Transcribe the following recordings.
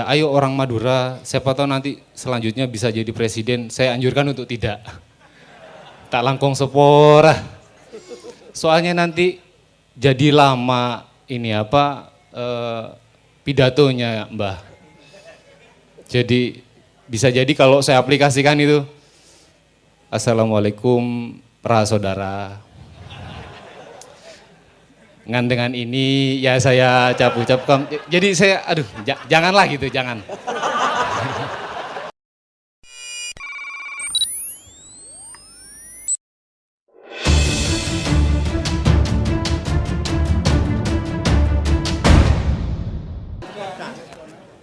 Ya, ayo orang Madura, siapa tahu nanti selanjutnya bisa jadi presiden. Saya anjurkan untuk tidak. Tak langkong sepora. Soalnya nanti jadi lama ini apa pidatonya, Mbah. Jadi bisa jadi kalau saya aplikasikan itu, Assalamualaikum para saudara. Ngan dengan ini ya saya ucapkan. Jadi saya aduh janganlah gitu, jangan.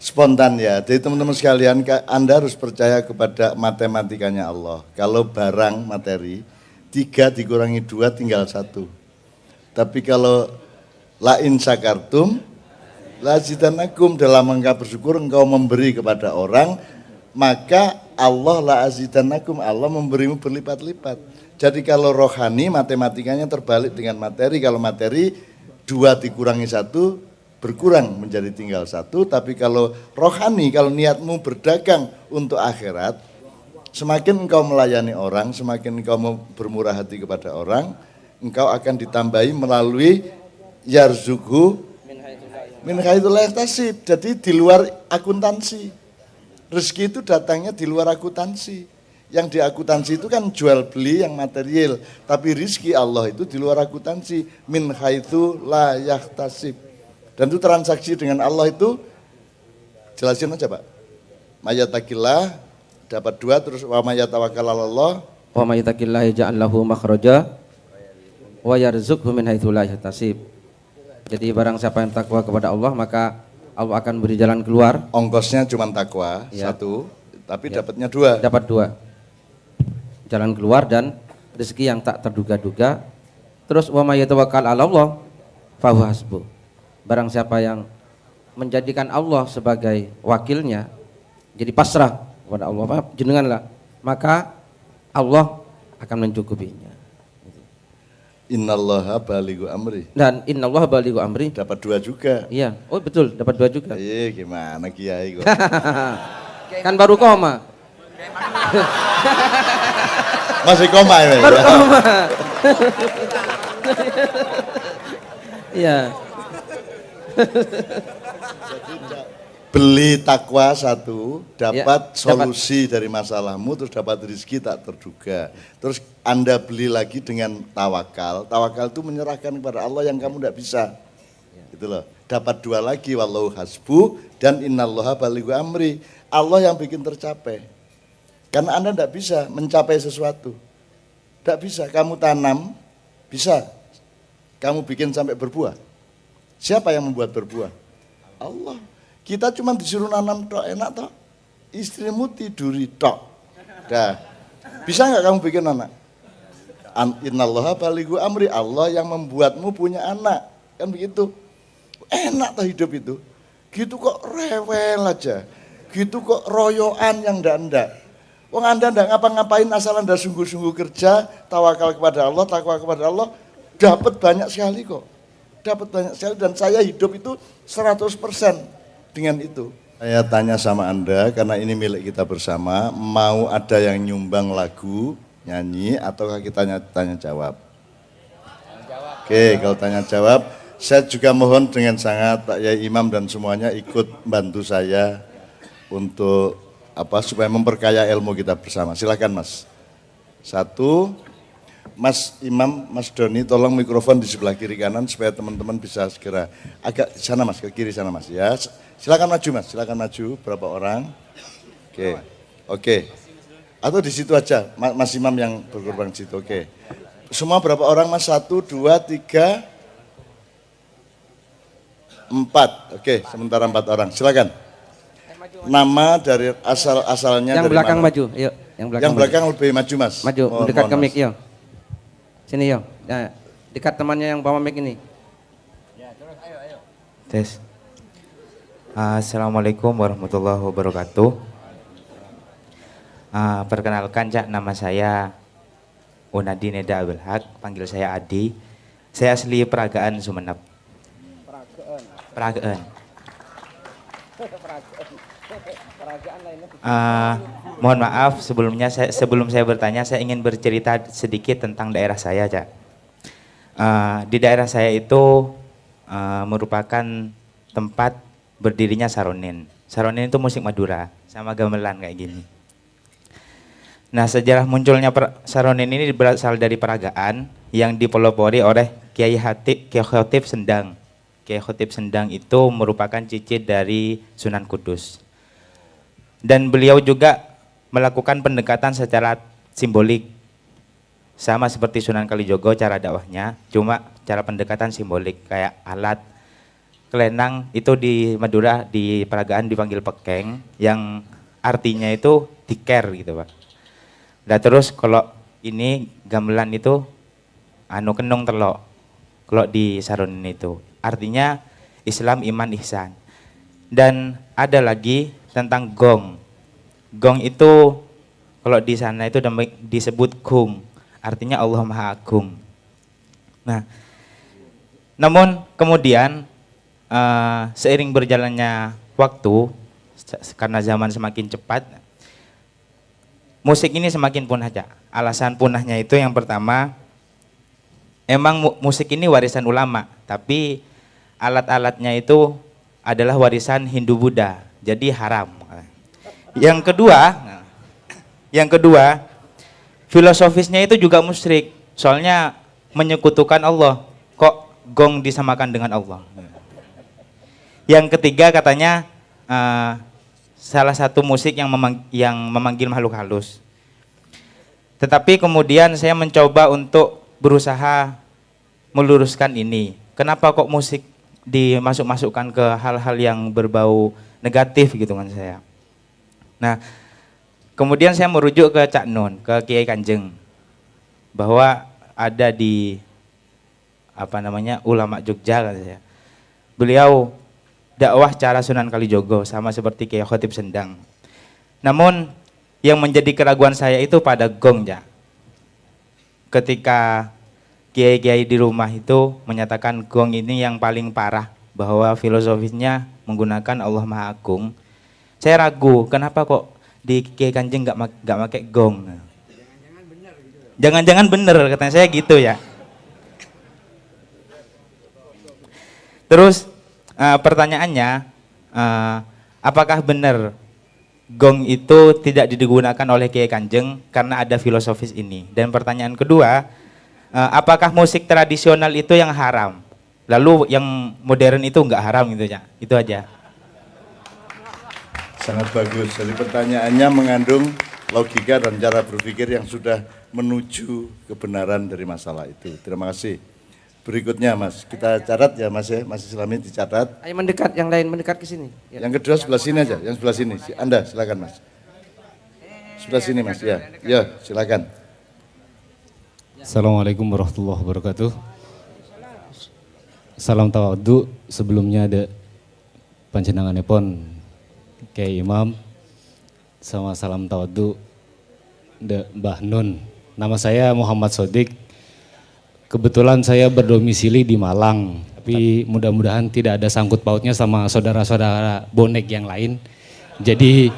Spontan ya, jadi teman-teman sekalian Anda harus percaya kepada matematikanya Allah. Kalau barang materi 3 dikurangi 2 tinggal 1. Tapi kalau lain sakartum lazidanakum, dalam rangka bersyukur engkau memberi kepada orang, maka Allah la azidanakum, Allah memberimu berlipat-lipat. Jadi kalau rohani matematikanya terbalik dengan materi. Kalau materi 2 dikurangi 1 berkurang menjadi tinggal 1. Tapi kalau rohani, kalau niatmu berdagang untuk akhirat, semakin engkau melayani orang, semakin engkau bermurah hati kepada orang, engkau akan ditambahi melalui yarzuqhu min haitsu la yahtasib. Jadi di luar akuntansi. Rezeki itu datangnya di luar akuntansi. Yang di akuntansi itu kan jual beli yang material, tapi rezeki Allah itu di luar akuntansi, min haitsu la yahtasib. Dan itu transaksi dengan Allah itu, jelasin aja Pak. Mayatakillah dapat 2, terus wa mayatawakkal 'alallah. Wa mayatakillah yaj'al lahu makhraja wa yarzuqhu min haitsu la yahtasib. Jadi barang siapa yang takwa kepada Allah, maka Allah akan beri jalan keluar. Ongkosnya cuma takwa, ya. 1, tapi ya. Dapatnya 2. Dapat 2. Jalan keluar dan rezeki yang tak terduga-duga. Terus wa may yatawakkal 'ala Allah fa huwa hasbuh. Barang siapa yang menjadikan Allah sebagai wakilnya, jadi pasrah kepada Allah, jenenganlah, maka Allah akan mencukupinya. Innallaha balighu amri. Dan innallaha balighu amri. Dapat 2 juga. Iya, oh betul, dapat 2 juga. Iya, gimana Kiai kok. Kan baru koma. Masih koma ya. Baru koma. Iya. Beli takwa 1, dapat ya, solusi dari masalahmu, terus dapat rezeki tak terduga. Terus Anda beli lagi dengan tawakal. Tawakal itu menyerahkan kepada Allah yang kamu tidak bisa. Gitu loh. Dapat 2 lagi, wallahu hasbu dan innallaha balighu amri. Allah yang bikin tercapai. Karena Anda tidak bisa mencapai sesuatu. Tidak bisa. Kamu tanam, bisa. Kamu bikin sampai berbuah. Siapa yang membuat berbuah? Allah. Kita cuma disuruh nanam tok, enak tok. Istrimu tiduri tok. Dah. Bisa nggak kamu bikin anak? Innallaha balighu amri, Allah yang membuatmu punya anak. Kan begitu. Enak tak hidup itu. Gitu kok rewel aja. Gitu kok royoan yang ndak-ndak. Wong Anda ndak ngapa-ngapain asal Anda sungguh-sungguh kerja, tawakal kepada Allah, takwa kepada Allah, dapat banyak sekali kok. Dapat banyak sekali, dan saya hidup itu 100% dengan itu. Saya tanya sama Anda, karena ini milik kita bersama, mau ada yang nyumbang lagu, nyanyi, ataukah kita tanya jawab? Oke, kalau tanya jawab, saya juga mohon dengan sangat Pak Yai Imam dan semuanya ikut bantu saya untuk supaya memperkaya ilmu kita bersama. Silakan Mas. 1, Mas Imam, Mas Doni, tolong mikrofon di sebelah kiri kanan supaya teman-teman bisa segera agak sana Mas, ke kiri sana Mas ya. Silakan maju Mas, silakan maju. Berapa orang? Oke. Atau di situ aja, Mas Imam yang berkorban di situ. Oke. Semua berapa orang Mas? 1, 2, 3, 4. Oke, sementara 4 orang. Silakan. Nama dari asalnya yang dari belakang mana? Maju, yuk. Yang belakang lebih maju Mas. Maju, dekat ke mic yuk. Sini yuk. Nah, dekat temannya yang bawa mic ini. Ya, terus ayo. Tes. Assalamualaikum warahmatullahi wabarakatuh. Perkenalkan Cak, nama saya Unadi Neda Abdul Haq, panggil saya Adi. Saya asli Peragaan Sumeneb. Peragaan. Mohon maaf sebelumnya, sebelum saya bertanya, saya ingin bercerita sedikit tentang daerah saya, Cak. Di daerah saya itu merupakan tempat berdirinya saronin. Saronin itu musik Madura, sama gamelan kayak gini. Nah, sejarah munculnya saronin ini berasal dari peragaan yang dipelopori oleh Kiai Khotib Sendang. Kiai Khotib Sendang itu merupakan cicit dari Sunan Kudus. Dan beliau juga melakukan pendekatan secara simbolik. Sama seperti Sunan Kalijogo cara dakwahnya, cuma cara pendekatan simbolik kayak alat kelenang itu di Madura di peragaan dipanggil pekeng yang artinya itu diker gitu, Pak. Nah, terus kalau ini gamelan itu kenong telok. Kalau di saronin itu artinya Islam, iman, ihsan. Dan ada lagi tentang gong. Gong itu kalau di sana itu disebut gung, artinya Allah Maha Agung. Nah, namun kemudian seiring berjalannya waktu, karena zaman semakin cepat, musik ini semakin punah, Cak. Alasan punahnya itu yang pertama, emang musik ini warisan ulama, tapi alat-alatnya itu adalah warisan Hindu-Buddha, jadi haram. Yang kedua, filosofisnya itu juga musyrik, soalnya menyekutukan Allah. Kok gong disamakan dengan Allah? Yang ketiga katanya salah satu musik yang memanggil makhluk halus. Tetapi kemudian saya mencoba untuk berusaha meluruskan ini. Kenapa kok musik dimasukkan ke hal-hal yang berbau negatif gitu kan saya. Nah, kemudian saya merujuk ke Cak Nun, ke Kiai Kanjeng, bahwa ada di ulama Jogja kan saya. Beliau dakwah cara Sunan Kalijogo sama seperti Kiai Khotib Sendang. Namun yang menjadi keraguan saya itu pada gong, ya. Ketika kiai-kiai di rumah itu menyatakan gong ini yang paling parah, bahwa filosofisnya menggunakan Allah Maha Agung. Saya ragu, kenapa kok di Kiai Kanjeng nggak pakai gong? Jangan-jangan bener, katanya saya gitu ya. Terus pertanyaannya, apakah benar gong itu tidak digunakan oleh Kiai Kanjeng karena ada filosofis ini? Dan pertanyaan kedua, apakah musik tradisional itu yang haram? Lalu yang modern itu nggak haram gitu ya? Itu aja. Sangat bagus. Jadi pertanyaannya mengandung logika dan cara berpikir yang sudah menuju kebenaran dari masalah itu. Terima kasih. Berikutnya Mas, kita catat ya Mas ya, Mas Islami dicatat. Ayo mendekat, yang lain mendekat ke sini. Ya. Yang kedua sebelah sini aja, yang sebelah sini. Anda silakan Mas. Sebelah sini Mas, ya. Ya, silakan. Assalamualaikum warahmatullahi wabarakatuh. Salam tawadhu, sebelumnya ada panjenenganipun Kiai Imam, sama salam tawadhu de Mbah Nun. Nama saya Muhammad Sodik. Kebetulan saya berdomisili di Malang, tapi mudah-mudahan tidak ada sangkut pautnya sama saudara-saudara bonek yang lain. Jadi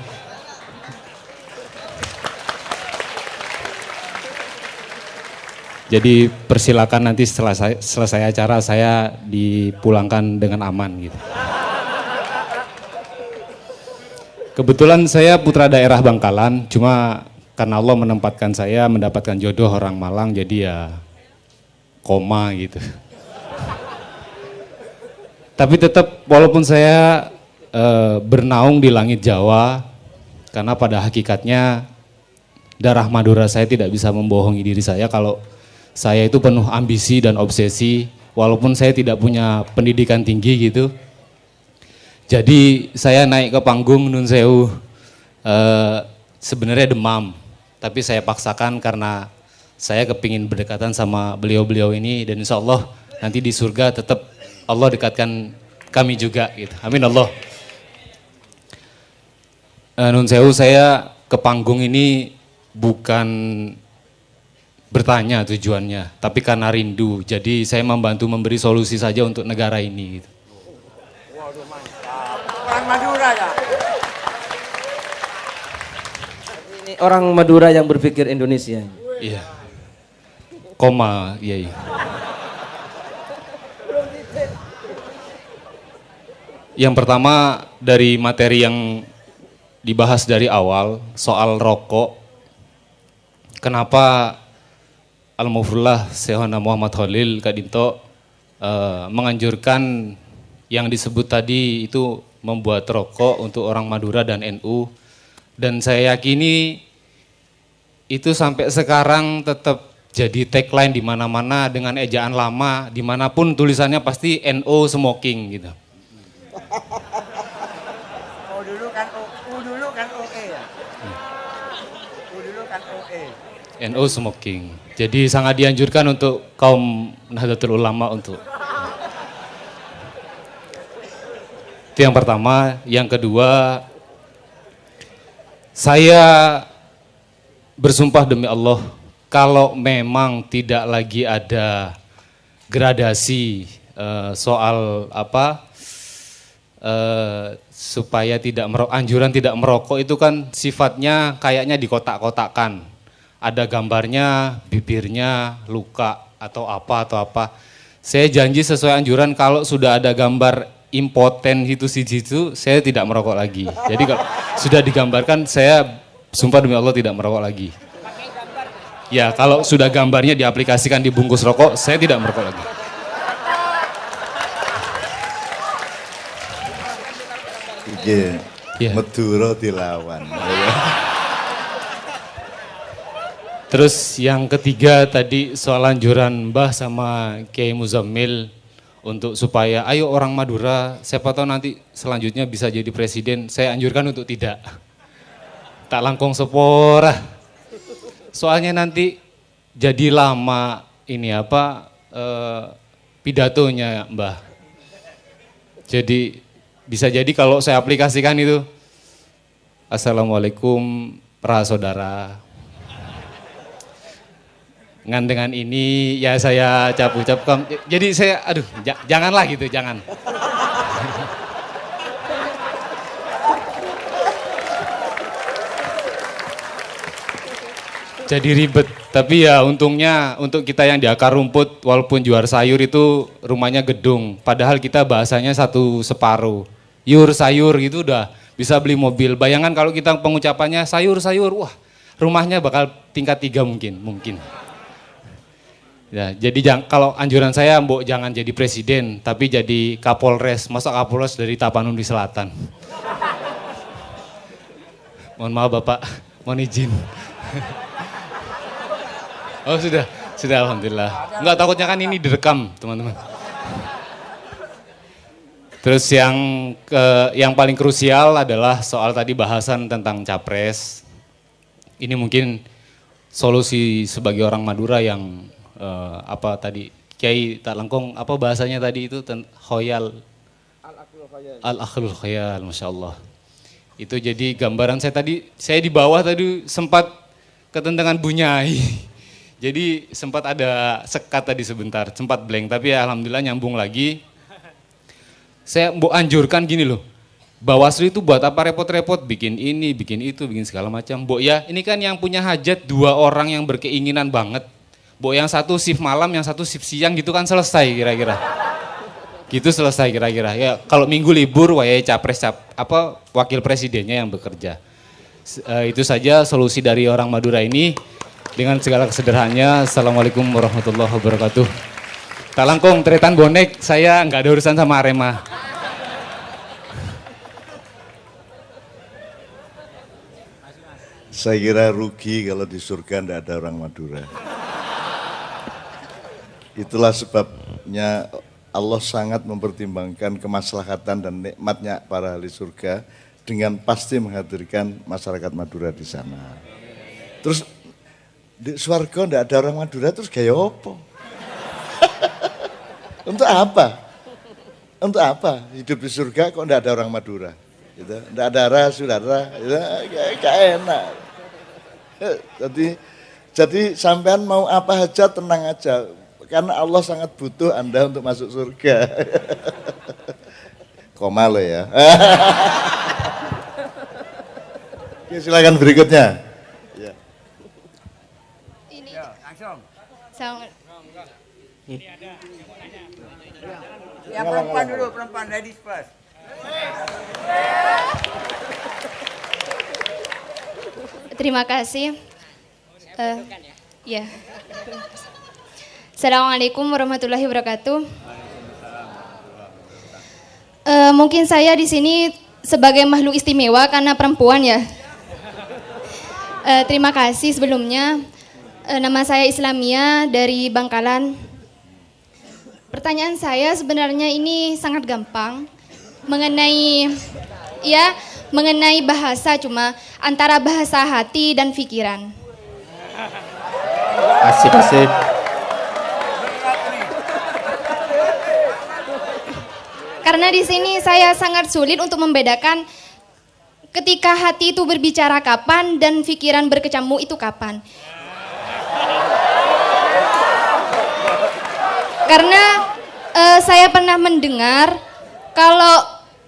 persilakan nanti setelah selesai acara saya dipulangkan dengan aman gitu. Kebetulan saya putra daerah Bangkalan, cuma karena Allah menempatkan saya mendapatkan jodoh orang Malang, jadi ya koma gitu. Tapi tetap walaupun saya bernaung di langit Jawa, karena pada hakikatnya darah Madura saya tidak bisa membohongi diri saya kalau saya itu penuh ambisi dan obsesi, walaupun saya tidak punya pendidikan tinggi gitu. Jadi saya naik ke panggung Nun Sewu, sebenarnya demam, tapi saya paksakan karena saya kepingin berdekatan sama beliau-beliau ini, dan insya Allah nanti di surga tetap Allah dekatkan kami juga gitu. Amin Allah. Nun Sewu, saya ke panggung ini bukan bertanya tujuannya, tapi karena rindu. Jadi saya membantu memberi solusi saja untuk negara ini gitu. Orang Madura ya. orang Madura yang berpikir Indonesia. Iya. Koma, iya. Yang pertama dari materi yang dibahas dari awal soal rokok. Kenapa Al-Mufrullah Syekhona Muhammad Khalil Kadinto menganjurkan yang disebut tadi itu membuat rokok untuk orang Madura dan NU, dan saya yakini itu sampai sekarang tetap jadi tagline di mana-mana dengan ejaan lama, dimanapun tulisannya pasti NO smoking gitu. Dulu kan OE ya. Dulu kan OE. NO smoking. Jadi sangat dianjurkan untuk kaum Nahdlatul Ulama untuk. Itu yang pertama. Yang kedua, saya bersumpah demi Allah, kalau memang tidak lagi ada gradasi soal supaya anjuran tidak merokok itu kan sifatnya kayaknya dikotak-kotakan. Ada gambarnya, bibirnya, luka atau apa. Saya janji sesuai anjuran kalau sudah ada gambar impoten situ, saya tidak merokok lagi. Jadi kalau sudah digambarkan, saya sumpah demi Allah tidak merokok lagi. Ya, kalau sudah gambarnya diaplikasikan di bungkus rokok, saya tidak merokok lagi. Iya. Madura dilawan. Terus yang ketiga tadi soal anjuran Mbah sama Kiai Muzammil untuk supaya ayo orang Madura, siapa tahu nanti selanjutnya bisa jadi presiden, saya anjurkan untuk tidak. Tak langkung sepora. Soalnya nanti jadi lama ini pidatonya Mbah. Jadi bisa jadi kalau saya aplikasikan itu, Assalamualaikum para saudara. Dengan ini ya saya ucapkan. Jadi saya janganlah gitu, jangan. Jadi ribet, tapi ya untungnya untuk kita yang di akar rumput walaupun jual sayur itu rumahnya gedung, padahal kita bahasanya satu separuh. Yur sayur gitu udah bisa beli mobil. Bayangan kalau kita pengucapannya sayur-sayur, wah rumahnya bakal tingkat 3 mungkin. Ya, jadi kalau anjuran saya Mbok jangan jadi presiden, tapi jadi Kapolres. Masa Kapolres dari Tapanuli Selatan? Mohon maaf Bapak, mohon izin. Oh sudah alhamdulillah. Enggak, takutnya kan ini direkam teman-teman. Terus yang paling krusial adalah soal tadi bahasan tentang capres. Ini mungkin solusi sebagai orang Madura yang Kiai tak langkung apa bahasanya tadi itu khoyal. Al-akhlul khayal, Masya Allah. Itu jadi gambaran saya di bawah tadi sempat ketentangan bunyai. Jadi sempat ada sekat tadi sebentar, sempat blank, tapi ya alhamdulillah nyambung lagi. Saya mau anjurkan gini loh, Bawaslu itu buat apa repot-repot, bikin ini, bikin itu, bikin segala macam. Mbok ya, ini kan yang punya hajat 2 orang yang berkeinginan banget. Mbok yang satu shift malam, yang satu shift siang gitu kan selesai kira-kira. Gitu selesai kira-kira. Ya kalau minggu libur, wakil presidennya yang bekerja. Itu saja solusi dari orang Madura ini. Dengan segala kesederhananya, Assalamualaikum warahmatullahi wabarakatuh. Tak langkung, tretan bonek, saya nggak ada urusan sama Arema. Saya kira rugi kalau di surga tidak ada orang Madura. Itulah sebabnya Allah sangat mempertimbangkan kemaslahatan dan nikmatnya para ahli surga dengan pasti menghadirkan masyarakat Madura di sana. Terus di surga tidak ada orang Madura, terus gaya apa? Untuk apa? Untuk apa? Hidup di surga kok tidak ada orang Madura? Gitu. Tidak ada saudara, gitu. Gak enak. Jadi sampean mau apa aja tenang aja. Karena Allah sangat butuh Anda untuk masuk surga. Koma lo ya. Oke, silakan berikutnya. kosong. Ya perempuan dulu, perempuan ladies first. Terima kasih. Ya. Assalamualaikum warahmatullahi wabarakatuh. Mungkin saya di sini sebagai makhluk istimewa karena perempuan ya. Terima kasih sebelumnya. Nama saya Islamia dari Bangkalan. Pertanyaan saya sebenarnya ini sangat gampang mengenai bahasa, cuma antara bahasa hati dan pikiran. Asik. Karena di sini saya sangat sulit untuk membedakan ketika hati itu berbicara kapan dan pikiran berkecamuk itu kapan. Karena saya pernah mendengar kalau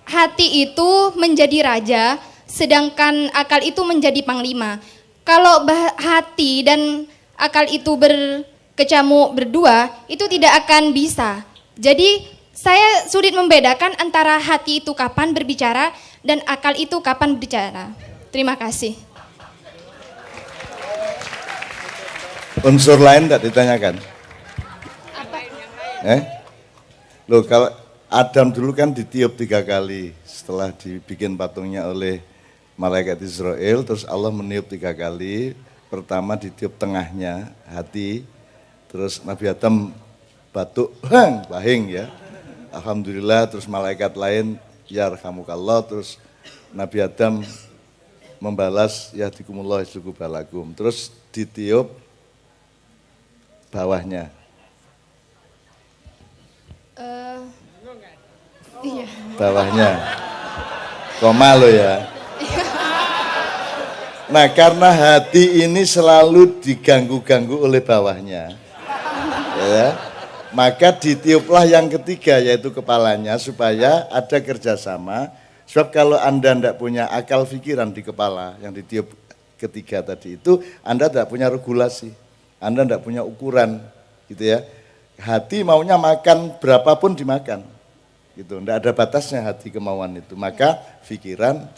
hati itu menjadi raja, sedangkan akal itu menjadi panglima. Kalau hati dan akal itu berkecamuk berdua, itu tidak akan bisa. Jadi saya sulit membedakan antara hati itu kapan berbicara dan akal itu kapan berbicara. Terima kasih. Unsur lain tidak ditanyakan? Loh, kalau Adam dulu kan ditiup 3 kali setelah dibikin patungnya oleh malaikat Israel, terus Allah meniup 3 kali. Pertama ditiup tengahnya, hati, terus Nabi Adam batuk, bahing ya. Alhamdulillah, terus malaikat lain, yarhamukallah, terus Nabi Adam membalas, yahdikumullah yasluqubalakum. Terus ditiup bawahnya. Iya. Bawahnya. Koma lo ya. Nah, karena hati ini selalu diganggu-ganggu oleh bawahnya, ya, maka ditiuplah yang ketiga, yaitu kepalanya, supaya ada kerjasama. Sebab kalau Anda tidak punya akal pikiran di kepala, yang ditiup ketiga tadi itu, Anda tidak punya regulasi, Anda tidak punya ukuran, gitu ya. Hati maunya makan berapapun dimakan, gitu. Tidak ada batasnya hati kemauan itu. Maka pikiran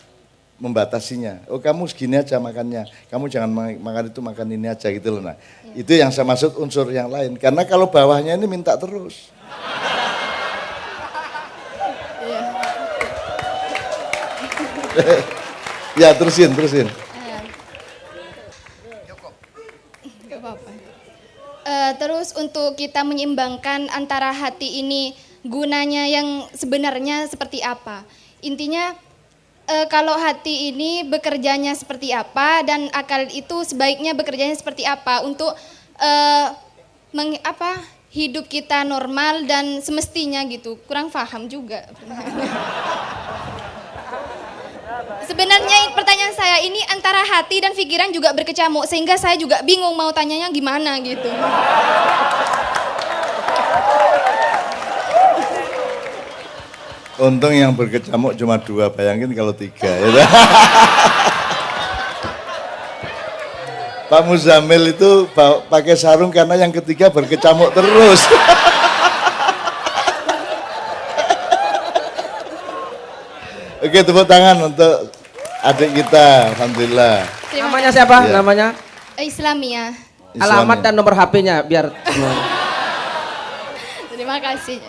membatasinya. Oh, kamu segini aja makannya, kamu jangan makan itu, makan ini aja, gitu loh. Nah, itu yang saya maksud unsur yang lain. Karena kalau bawahnya ini minta terus. Ya, terusin. Gak apa-apa. Terus untuk kita menyeimbangkan antara hati ini gunanya yang sebenarnya seperti apa? Intinya kalau hati ini bekerjanya seperti apa dan akal itu sebaiknya bekerjanya seperti apa untuk hidup kita normal dan semestinya gitu. Kurang paham juga. Sebenarnya pertanyaan saya ini antara hati dan pikiran juga berkecamuk, sehingga saya juga bingung mau tanyanya gimana gitu. Untung yang berkecamuk cuma 2, bayangin kalau 3. Ya. Pak Muzamil itu pakai sarung karena yang ketiga berkecamuk terus. Oke, tepuk tangan untuk adik kita, alhamdulillah. Namanya siapa? Ya. Namanya? Islamia. Alamat dan nomor HP-nya biar semua. Terima kasih.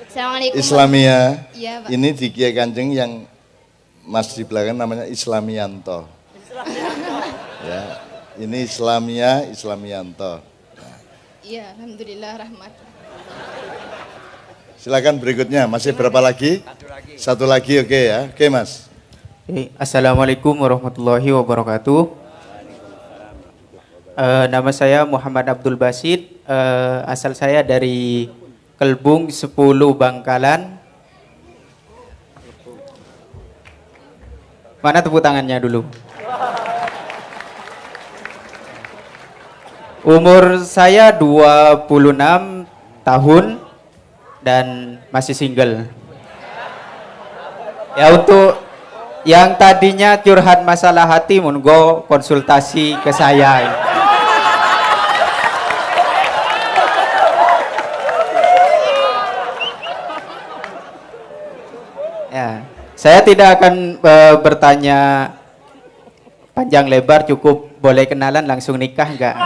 Assalamualaikum. Islamia. Iya, Pak. Ini di Kiai Kanjeng yang Mas di belakang namanya Islamianto. Ya, ini Islamianto. Iya, alhamdulillah rahmat. Silakan berikutnya, masih berapa lagi? Satu lagi, oke ya. Oke, Mas. Assalamualaikum warahmatullahi wabarakatuh. Nama saya Muhammad Abdul Basit. Asal saya dari Kelbung 10 Bangkalan. Mana tepuk tangannya dulu? Umur saya 26 tahun dan masih single. Ya, untuk yang tadinya curhat masalah hati, monggo konsultasi ke saya. Saya tidak akan bertanya panjang lebar, cukup boleh kenalan langsung nikah enggak?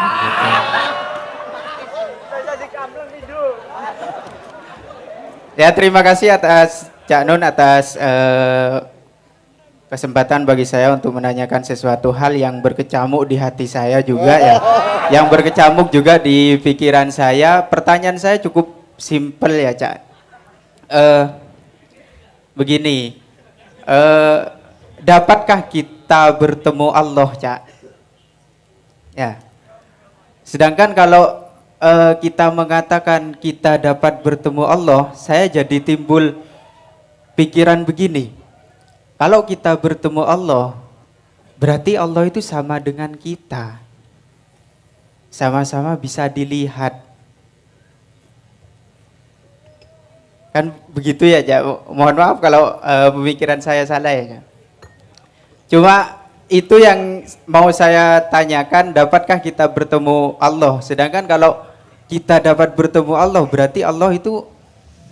Ya, terima kasih atas Cak Nun atas kesempatan bagi saya untuk menanyakan sesuatu hal yang berkecamuk di hati saya juga ya. Yang berkecamuk juga di pikiran saya. Pertanyaan saya cukup simpel ya, Cak. Begini, dapatkah kita bertemu Allah, Cak? Ya. Sedangkan kalau kita mengatakan kita dapat bertemu Allah, saya jadi timbul pikiran begini. Kalau kita bertemu Allah, berarti Allah itu sama dengan kita. Sama-sama bisa dilihat. Kan begitu ya, Cak. Mohon maaf kalau pemikiran saya salah ya, Cak. Cuma itu yang mau saya tanyakan, dapatkah kita bertemu Allah? Sedangkan kalau kita dapat bertemu Allah, berarti Allah itu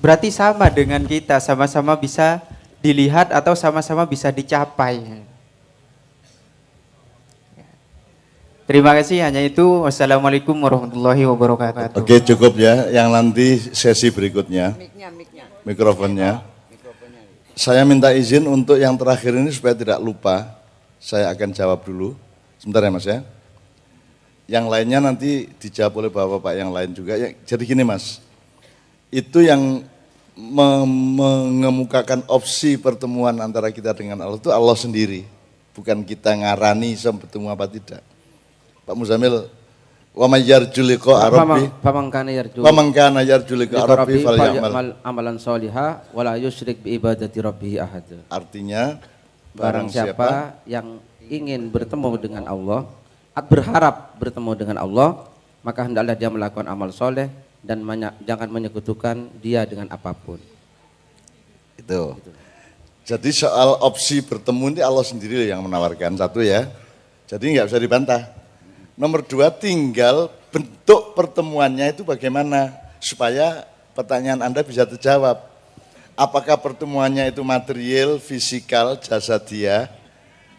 berarti sama dengan kita, sama-sama bisa dilihat atau sama-sama bisa dicapai. Terima kasih, hanya itu. Wassalamualaikum warahmatullahi wabarakatuh. Oke, cukup ya. Yang nanti sesi berikutnya, mikrofonnya. Saya minta izin untuk yang terakhir ini supaya tidak lupa. Saya akan jawab dulu. Sebentar ya Mas ya. Yang lainnya nanti dijawab oleh bapak-bapak yang lain juga. Jadi gini Mas, itu yang mengemukakan opsi pertemuan antara kita dengan Allah itu Allah sendiri. Bukan kita ngarani sama bertemu apa tidak. Pak Muzamil, wa may yarju liqa rabbi pamangkana yarju liqa rabbi falyamal amalan sholiha wala yusyrik bi ibadati rabbih ahad. Artinya barang siapa yang ingin bertemu dengan Allah, berharap bertemu dengan Allah, maka hendaklah dia melakukan amal soleh dan jangan menyekutukan dia dengan apapun. Itu. Jadi soal opsi bertemu ini Allah sendiri yang menawarkan, satu ya. Jadi nggak bisa dibantah. Nomor dua, tinggal bentuk pertemuannya itu bagaimana supaya pertanyaan Anda bisa terjawab. Apakah pertemuannya itu material, fisikal, jasadiah,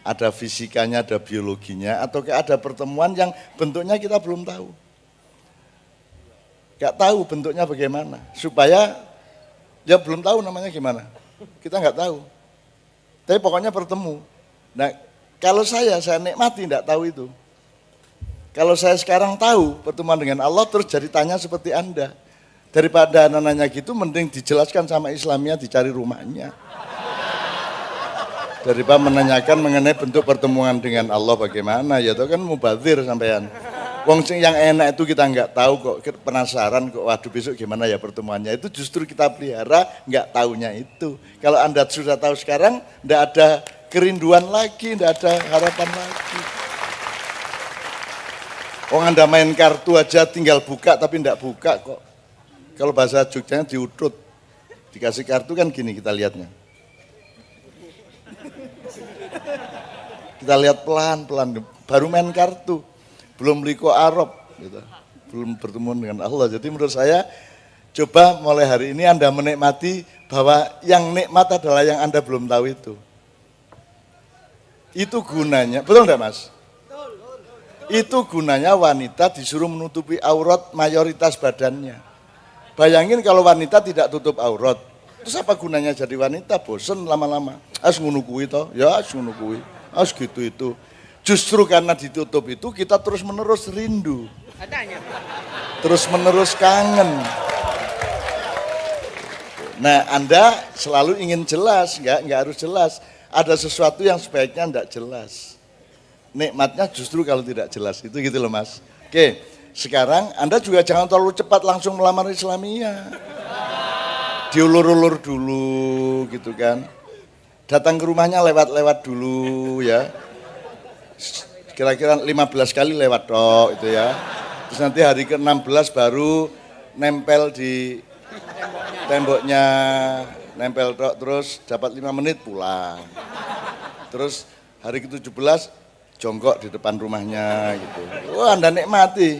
ada fisikanya, ada biologinya, ataukah ada pertemuan yang bentuknya kita belum tahu. Gak tahu bentuknya bagaimana, supaya ya belum tahu namanya gimana, kita nggak tahu. Tapi pokoknya bertemu. Nah, kalau saya nikmati tidak tahu itu. Kalau saya sekarang tahu pertemuan dengan Allah terus jadi tanya seperti Anda. Daripada nanya gitu mending dijelaskan sama Islamnya, dicari rumahnya. Daripada menanyakan mengenai bentuk pertemuan dengan Allah bagaimana, ya itu kan mubadzir sampean. Wong sing yang enak itu kita nggak tahu kok, penasaran kok, waduh besok gimana ya pertemuannya, itu justru kita pelihara nggak taunya itu. Kalau Anda sudah tahu sekarang, nggak ada kerinduan lagi, nggak ada harapan lagi. Wong Anda main kartu aja tinggal buka tapi nggak buka kok. Kalau bahasa Jogjanya diudut, dikasih kartu kan gini kita lihatnya. Kita lihat pelan-pelan, baru main kartu. Belum liko Arab, gitu. Belum bertemu dengan Allah. Jadi menurut saya, coba mulai hari ini Anda menikmati bahwa yang nikmat adalah yang Anda belum tahu itu. Itu gunanya, betul enggak Mas? Itu gunanya wanita disuruh menutupi aurat mayoritas badannya. Bayangin kalau wanita tidak tutup aurat, terus apa gunanya jadi wanita? Bosen lama-lama. As ngono kuwi toh, ya as ngono kuwi. As gitu itu. Justru karena ditutup itu kita terus menerus rindu, terus menerus kangen. Nah Anda selalu ingin jelas, nggak harus jelas. Ada sesuatu yang sebaiknya enggak jelas. Nikmatnya justru kalau tidak jelas, itu gitu loh Mas. Oke, sekarang Anda juga jangan terlalu cepat langsung melamar Islamiyah. Diulur-ulur dulu gitu kan. Datang ke rumahnya lewat-lewat dulu ya. Kira-kira 15 kali lewat dok itu ya. Terus nanti hari ke-16 baru nempel di temboknya, nempel dok, terus dapat 5 menit pulang. Terus hari ke-17 jongkok di depan rumahnya gitu. Wah Anda nikmati.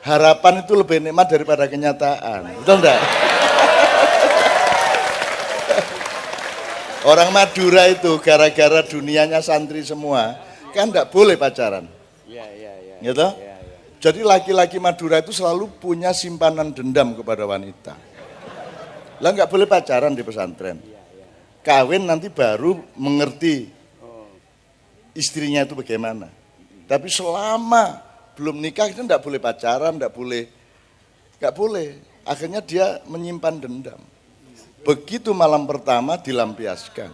Harapan itu lebih nikmat daripada kenyataan. Betul enggak? Orang Madura itu gara-gara dunianya santri semua, kan enggak boleh pacaran. Iya. Gitu? Jadi laki-laki Madura itu selalu punya simpanan dendam kepada wanita. Lah enggak boleh pacaran di pesantren. Kawin nanti baru mengerti istrinya itu bagaimana. Tapi selama belum nikah itu enggak boleh pacaran, enggak boleh. Akhirnya dia menyimpan dendam. Begitu malam pertama dilampiaskan.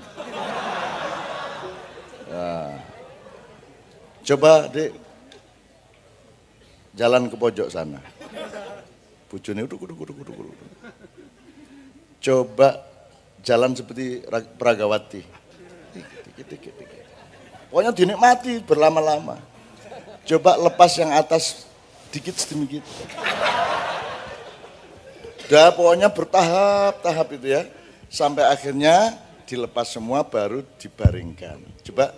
Nah, coba dek jalan ke pojok sana. Bojone udah. Coba jalan seperti Pragawati. Dikit. Pokoknya dinikmati berlama-lama. Coba lepas yang atas dikit demi dikit. Udah pokoknya bertahap itu ya. Sampai akhirnya dilepas semua baru dibaringkan. Coba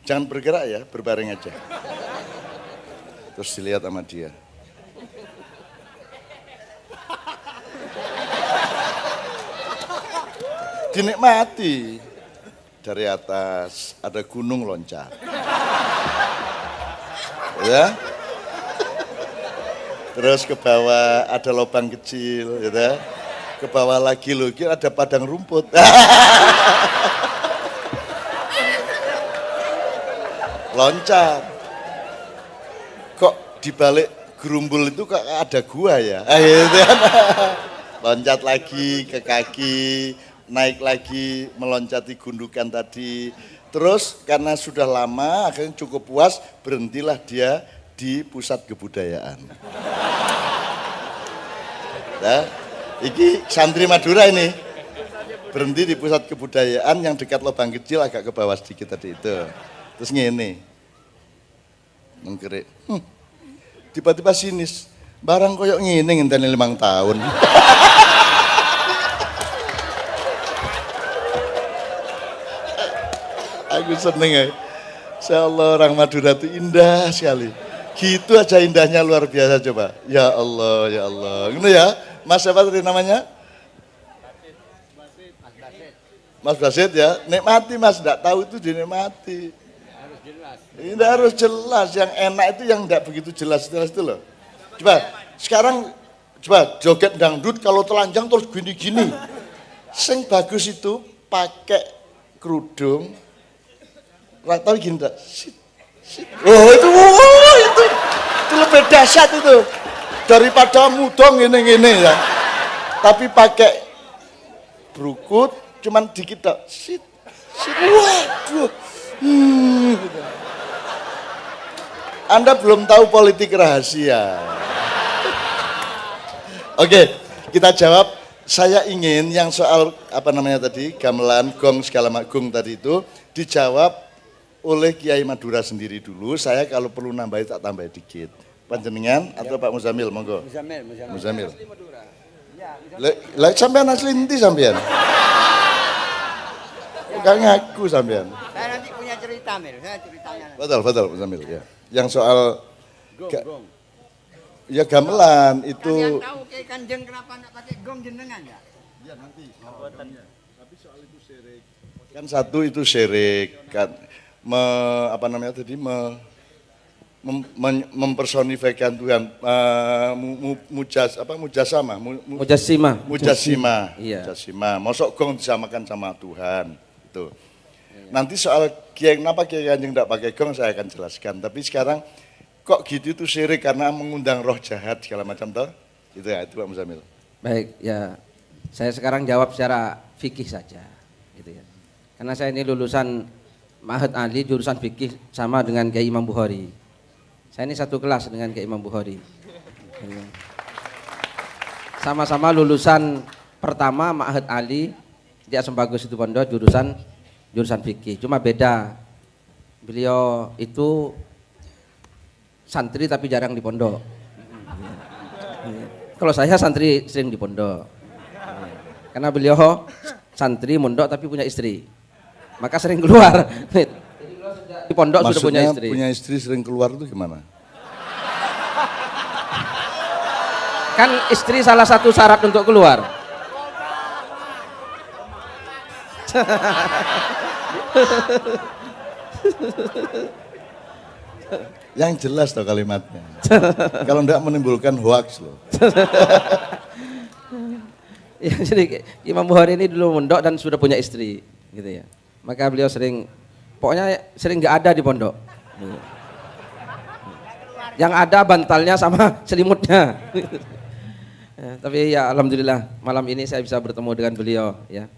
jangan bergerak ya, berbaring aja. Terus dilihat sama dia. Dinikmati. Dari atas ada gunung loncat. Ya. Terus ke bawah ada lubang kecil, gitu. Ke bawah lagi ada padang rumput. Loncat. Kok di balik gerumbul itu kok ada gua ya? Gitu. Loncat lagi ke kaki, naik lagi meloncati gundukan tadi. Terus karena sudah lama akhirnya cukup puas, berhentilah dia di pusat kebudayaan. Nah, ini santri Madura ini berhenti di pusat kebudayaan yang dekat lubang kecil agak ke bawah sedikit tadi itu. Terus ngene, mengkerik, tiba-tiba sinis, barang koyok ngene ngenteni 5 tahun. Aku seneng ya. Insya Allah orang Madura itu indah sekali. Gitu aja indahnya luar biasa coba. Ya Allah, ya Allah. Gitu ya. Mas siapa tadi namanya? Mas Basit ya. Nikmati Mas, enggak tahu itu dinikmati. Harus jelas. Ini harus jelas. Yang enak itu yang enggak begitu jelas itu loh. Coba sekarang coba joget dangdut kalau telanjang terus gini-gini. Sing bagus itu pakai kerudung. Tahu gini enggak? Oh itu lebih dahsyat itu daripada mudong gini ya. Tapi pakai berukut cuman dikit tak. Waduh. Gitu. Anda belum tahu politik rahasia. Oke, kita jawab. Saya ingin yang soal apa namanya tadi gamelan, gong segala macam tadi itu dijawab oleh Kiai Madura sendiri dulu. Saya kalau perlu nambahin tak tambah dikit. Panjenengan atau Pak Muzamil, monggo. Muzamil. Lah sampean asli endi sampean? Enggak ngaku sampean. Saya nanti punya cerita, Mil. Saya ceritanya. Betul Muzamil ya. Yang soal gong. Ya gamelan itu. Kalian tahu Kiai Kanjeng kenapa enggak pakai gong jenengan ya? Iya nanti. Tapi soal itu syirik. Kan satu itu syirik kan. Mempersonifikan Tuhan, mujassimah. Iya. Mujassimah. Mosok gong disamakan sama Tuhan. Tuh. Nanti soal kenapa Kiai Kanjeng tidak pakai gong saya akan jelaskan. Tapi sekarang kok gitu itu syirik karena mengundang roh jahat segala macam toh? Itu ya, itu Pak Muzamil. Baik, ya. Saya sekarang jawab secara fikih saja, gitu ya. Karena saya ini lulusan Ma'had Ali jurusan fikih sama dengan Kiai Imam Bukhari. Saya ini satu kelas dengan Kiai Imam Bukhari. Sama-sama lulusan pertama Ma'had Ali di Asem Bagus Situbondo jurusan fikih. Cuma beda. Beliau itu santri tapi jarang di pondok. Kalau saya santri sering di pondok. Karena beliau santri mondok tapi punya istri. Maka sering keluar. Di pondok sudah punya istri. Punya istri sering keluar itu gimana? Kan istri salah satu syarat untuk keluar. Yang jelas toh kalimatnya. Kalau enggak menimbulkan hoax loh. Ya, jadi Imam Bukhari ini dulu mondok dan sudah punya istri, gitu ya. Maka beliau pokoknya sering nggak ada di pondok. Gitu. Yang ada bantalnya sama selimutnya. Ya, tapi ya alhamdulillah malam ini saya bisa bertemu dengan beliau, ya.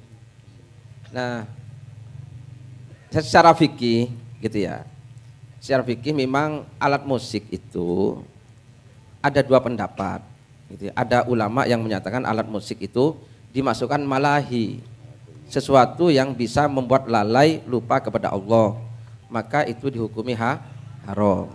Nah, secara fikih, gitu ya. Secara fikih memang alat musik itu ada dua pendapat. Gitu ya. Ada ulama yang menyatakan alat musik itu dimasukkan malahi, sesuatu yang bisa membuat lalai lupa kepada Allah, maka itu dihukumi haram.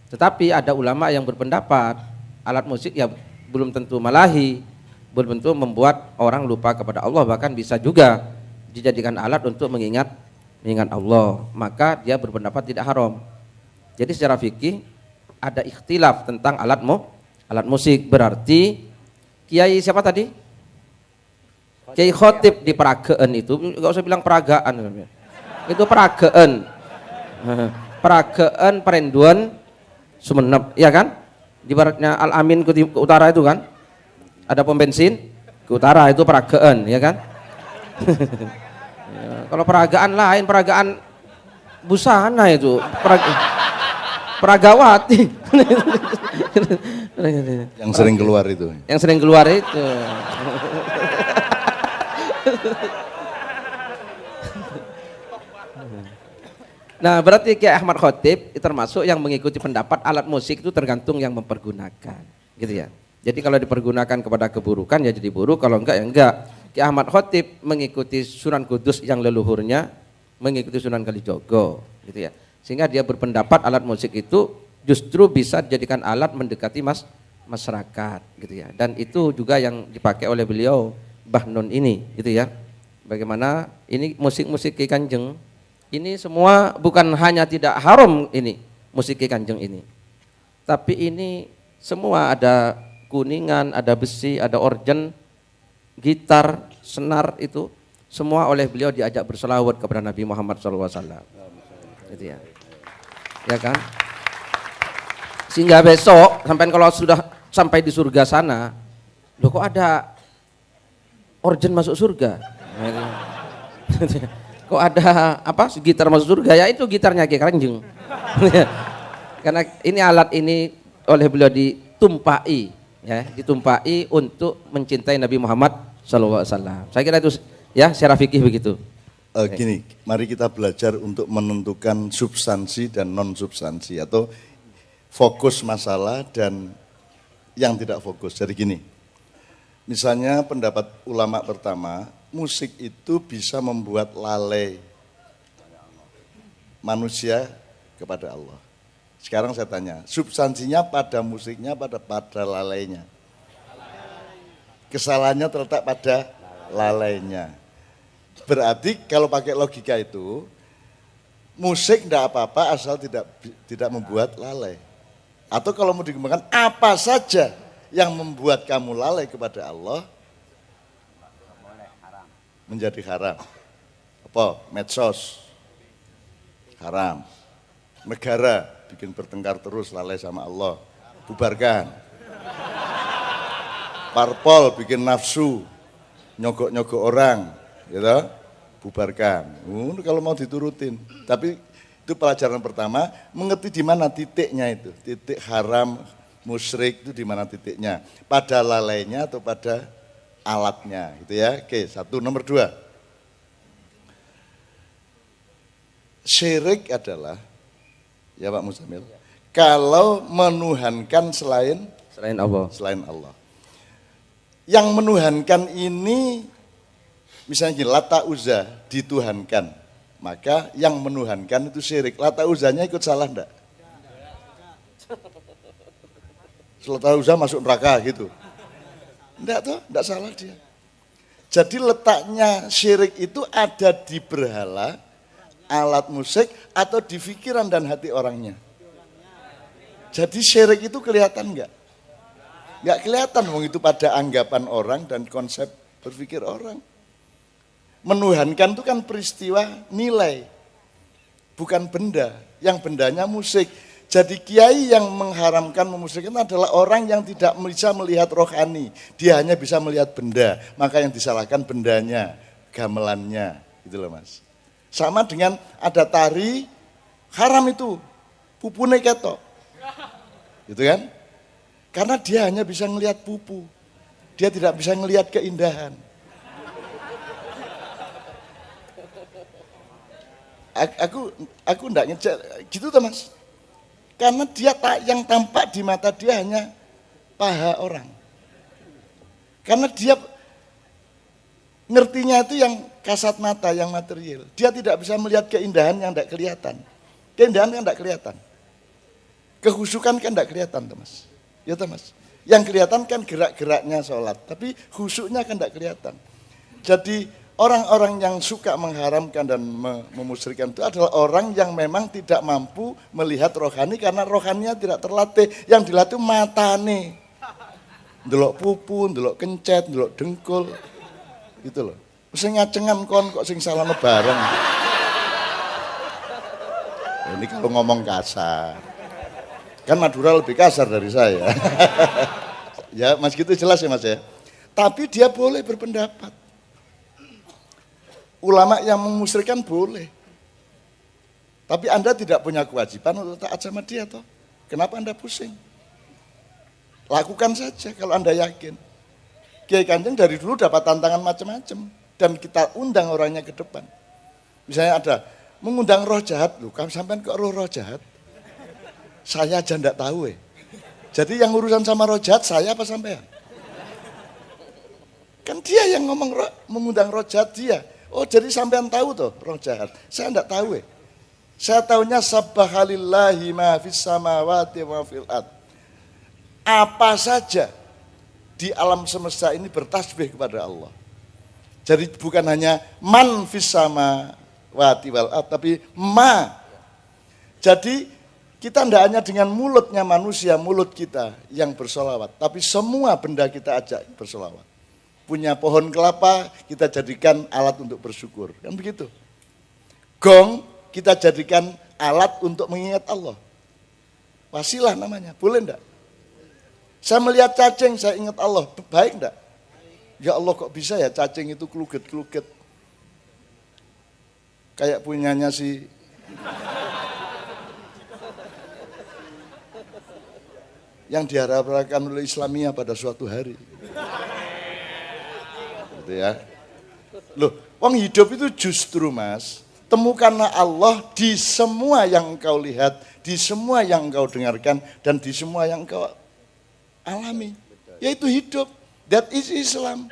Tetapi ada ulama yang berpendapat alat musik ya belum tentu malahi, belum tentu membuat orang lupa kepada Allah, bahkan bisa juga dijadikan alat untuk mengingat Allah, maka dia berpendapat tidak haram. Jadi secara fikih ada ikhtilaf tentang alat musik. Berarti Kiai siapa tadi? Kiai Khotib di Peragaan itu, enggak usah bilang peragaan. Itu Peragaan. Peragaan Perenduan Sumenep, ya kan? Di baratnya Al Amin ke utara itu kan? Ada pom bensin ke utara itu Peragaan, ya kan? Ya, kalau peragaan lain, peragaan busana itu, Peragawati. Yang sering keluar itu. Yang sering keluar itu. Nah, berarti Kiai Ahmad Khotib termasuk yang mengikuti pendapat alat musik itu tergantung yang mempergunakan, gitu ya. Jadi kalau dipergunakan kepada keburukan ya jadi buruk, kalau enggak ya enggak. Kiai Ahmad Khotib mengikuti Sunan Kudus yang leluhurnya mengikuti Sunan Kalijogo, gitu ya. Sehingga dia berpendapat alat musik itu justru bisa dijadikan alat mendekati masyarakat, gitu ya. Dan itu juga yang dipakai oleh beliau Mbah Nun ini, gitu ya. Bagaimana ini musik-musik Ki Kanjeng ini semua bukan hanya tidak haram ini musik Ki Kanjeng ini, tapi ini semua ada kuningan, ada besi, ada organ, gitar, senar, itu semua oleh beliau diajak berselawat kepada Nabi Muhammad SAW. Gitu ya. Ya kan? Sehingga besok sampai kalau sudah sampai di surga sana, loh kok ada organ masuk surga? Kok ada apa gitar masuk surga? Ya itu gitarnya Ki Kanjeng. Karena ini alat ini oleh beliau ditumpai, ya, ditumpai untuk mencintai Nabi Muhammad SAW. Saya kira itu ya secara fikih begitu. Gini, mari kita belajar untuk menentukan substansi dan non substansi atau fokus masalah dan yang tidak fokus. Jadi gini, misalnya pendapat ulama pertama, musik itu bisa membuat lalai manusia kepada Allah. Sekarang saya tanya, substansinya pada musiknya, pada lalainya? Kesalahannya terletak pada lalainya. Berarti kalau pakai logika itu, musik tidak apa-apa asal tidak membuat lalai. Atau kalau mau dikembangkan, apa saja yang membuat kamu lalai kepada Allah menjadi haram. Apa? Medsos haram. Negara bikin bertengkar terus lalai sama Allah, bubarkan. Parpol bikin nafsu, nyogok-nyogok orang, gitu, bubarkan. Kalau mau diturutin. Tapi itu pelajaran pertama, mengerti di mana titiknya itu, titik haram, musyrik itu di mana titiknya, pada lalainya atau pada alatnya, gitu ya. Oke, satu. Nomor dua, syirik adalah, ya Pak Musamil, kalau menuhankan selain Allah. Yang menuhankan ini, misalnya gini, Lata Uzza dituhankan, maka yang menuhankan itu syirik. Lata Uzzanya ikut salah enggak? Lata Uzza masuk neraka gitu. Enggak toh, enggak salah dia. Jadi letaknya syirik itu ada di berhala, alat musik, atau di pikiran dan hati orangnya. Jadi syirik itu kelihatan enggak? Enggak kelihatan, wong itu pada anggapan orang dan konsep berpikir orang. Menuhankan itu kan peristiwa nilai, bukan benda. Yang bendanya musik. Jadi kiai yang mengharamkan memusikkan adalah orang yang tidak bisa melihat rohani. Dia hanya bisa melihat benda. Maka yang disalahkan bendanya, gamelannya. Gitu loh Mas. Sama dengan ada tari, haram itu. Pupune ketok. Gitu kan? Karena dia hanya bisa melihat pupu. Dia tidak bisa melihat keindahan. Aku enggak ngejek gitu tuh Mas. Karena dia yang tampak di mata dia hanya paha orang. Karena dia ngertinya itu yang kasat mata, yang material. Dia tidak bisa melihat keindahan yang enggak kelihatan. Keindahan kan enggak kelihatan. Kehusukan kan enggak kelihatan tuh Mas. Ya tuh Mas. Yang kelihatan kan gerak-geraknya sholat, tapi khusyuknya kan enggak kelihatan. Jadi orang-orang yang suka mengharamkan dan memusyrikan itu adalah orang yang memang tidak mampu melihat rohani karena rohaninya tidak terlatih. Yang dilatih matane. Ndelok pupu, ndelok kencet, ndelok dengkul. Gitu loh. Sing ngacengan kon kok sing salahno bareng. Ini kalau ngomong kasar. Kan Madura lebih kasar dari saya. Ya, Mas gitu jelas ya Mas ya. Tapi dia boleh berpendapat. Ulama yang memusyrikan boleh. Tapi Anda tidak punya kewajiban untuk taat sama dia toh. Kenapa Anda pusing? Lakukan saja kalau Anda yakin. Kiai Kanjeng dari dulu dapat tantangan macam-macam dan kita undang orangnya ke depan. Misalnya ada mengundang roh jahat, loh kamu sampean kok roh jahat? Saya aja enggak tahu Jadi yang urusan sama roh jahat saya apa sampean? Kan dia yang ngomong mengundang roh jahat dia. Oh jadi sampean tahu tuh roh jahat. Saya enggak tahu Saya tahunya sabbahalillahi ma fis samawati wa fil ard. Apa saja di alam semesta ini bertasbih kepada Allah. Jadi bukan hanya man fis samawati wal ard, tapi ma. Jadi kita tidak hanya dengan mulutnya manusia, mulut kita yang bersolawat. Tapi semua benda kita ajak bersolawat. Punya pohon kelapa, kita jadikan alat untuk bersyukur. Kan begitu. Gong, kita jadikan alat untuk mengingat Allah. Wasilah namanya, boleh enggak? Saya melihat cacing, saya ingat Allah. Baik enggak? Ya Allah kok bisa ya cacing itu keluget-keluget. Kayak punyanya si... yang diharapkan oleh Islamiyah pada suatu hari. Gitu ya. Loh, wong hidup itu justru Mas, temukanlah Allah di semua yang engkau lihat, di semua yang engkau dengarkan, dan di semua yang engkau alami. Yaitu hidup. That is Islam.